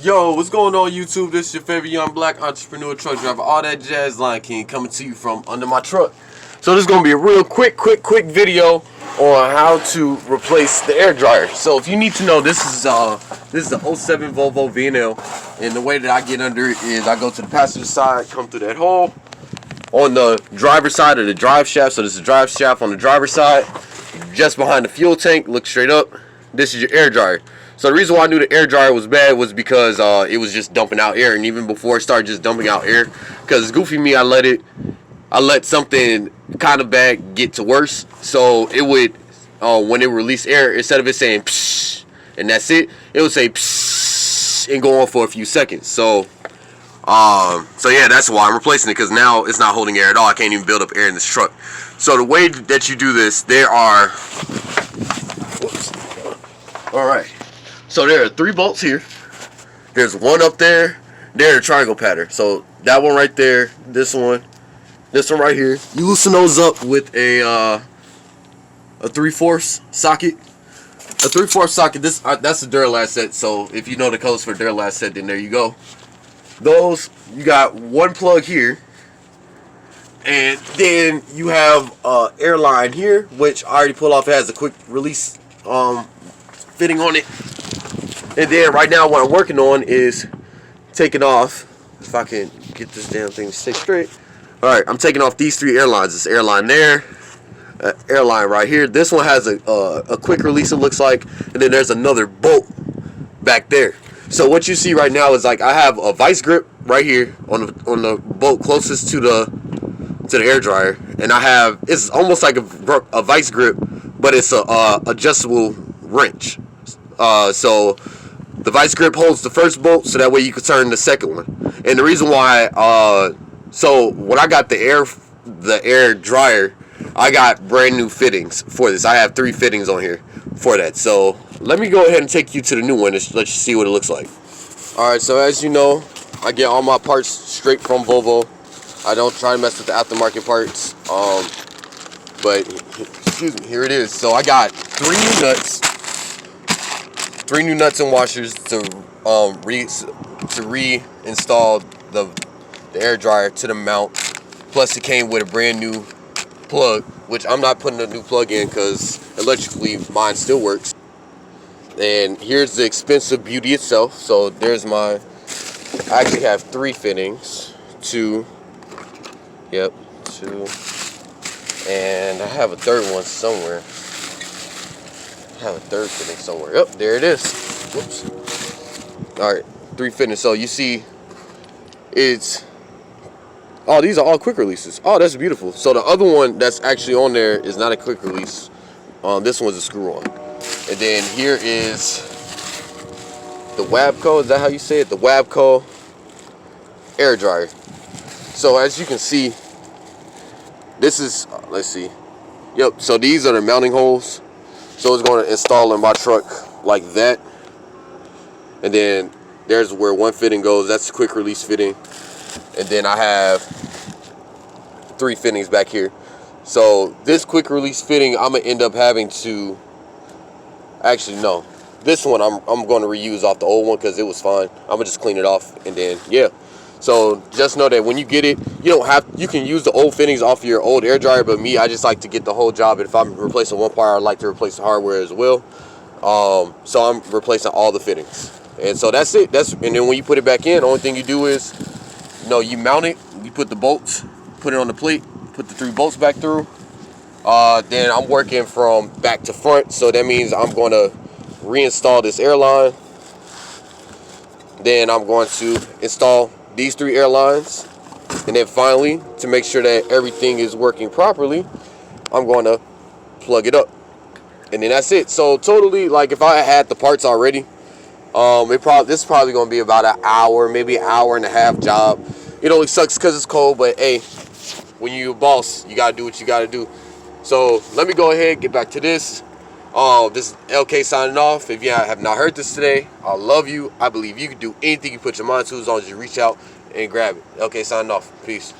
Yo, what's going on YouTube? This is your favorite young black entrepreneur, truck driver, all that jazz, Lion King, coming to you from under my truck. So this is going to be a real quick video on how to replace the air dryer. So if you need to know, this is the 07 Volvo VNL, and the way that I get under it is I go to the passenger side, come through that hole on the driver's side of the drive shaft. So this is the drive shaft on the driver's side, just behind the fuel tank. Look straight up. This is your air dryer. So the reason why I knew the air dryer was bad was because it was just dumping out air, and even before it started just dumping out air, because goofy me, I let something kind of bad get to worse. So it would, when it released air, instead of it saying psh and that's it, it would say psh and go on for a few seconds. So yeah, that's why I'm replacing it, because now it's not holding air at all. I can't even build up air in this truck. So the way that you do this, there are, alright, so there are 3 bolts here. There's one up there, a triangle pattern. So that one right there, this one right here. You loosen those up with a 3/4 socket. A 3/4 socket. That's a Duralast set. So if you know the codes for Duralast set, then there you go. Those, you got one plug here, and then you have air line here, which I already pulled off. It has a quick release fitting on it. And then right now what I'm working on is taking off, if I can get this damn thing to stay straight. Alright, I'm taking off these 3 airlines. This airline there, airline right here. This one has a quick release, it looks like, and then there's another bolt back there. So what you see right now is, like, I have a vice grip right here on the bolt closest to the air dryer, and I have, it's almost like a vice grip, but it's a adjustable wrench. So the vice grip holds the first bolt, so that way you can turn the second one. And the reason why, so when I got the air dryer, I got brand new fittings for this. I have 3 fittings on here for that. So let me go ahead and take you to the new one and let you see what it looks like. Alright, so as you know, I get all my parts straight from Volvo. I don't try to mess with the aftermarket parts. But excuse me, here it is. So I got 3 new nuts. 3 new nuts and washers to reinstall the air dryer to the mount. Plus it came with a brand new plug, which I'm not putting a new plug in because electrically mine still works. And here's the expensive beauty itself. So there's I actually have 3 fittings. 2, yep, 2, and I have a third one somewhere. I have a third fitting somewhere. Yep, there it is. Whoops. Alright, 3 fittings. So you see, it's, oh, these are all quick releases. Oh, that's beautiful. So the other one that's actually on there is not a quick release. This one's a screw on. And then here is the Wabco. Is that how you say it? The Wabco air dryer. So as you can see, this is, let's see. Yep, so these are the mounting holes. So it's going to install in my truck like that. And then there's where one fitting goes. That's the quick release fitting. And then I have 3 fittings back here. So this quick release fitting, I'm going to end up having to, actually no. This one I'm going to reuse off the old one because it was fine. I'm going to just clean it off, and then, yeah. So just know that when you get it, you can use the old fittings off of your old air dryer, but me, I just like to get the whole job. And if I'm replacing one part, I like to replace the hardware as well. So I'm replacing all the fittings. And so that's it. And then when you put it back in, the only thing you do is, you mount it, you put the bolts, put it on the plate, put the 3 bolts back through. Then I'm working from back to front, so that means I'm going to reinstall this airline. Then I'm going to install these 3 airlines, and then finally, to make sure that everything is working properly, I'm going to plug it up, and then that's it. So totally, like, if I had the parts already, this is probably going to be about an hour, maybe an hour and a half job. It only sucks because it's cold, but hey, when you're a boss, you got to do what you got to do. So let me go ahead, get back to this. This is LK signing off. If you have not heard this today, I love you. I believe you can do anything you put your mind to as long as you reach out and grab it. LK signing off. Peace.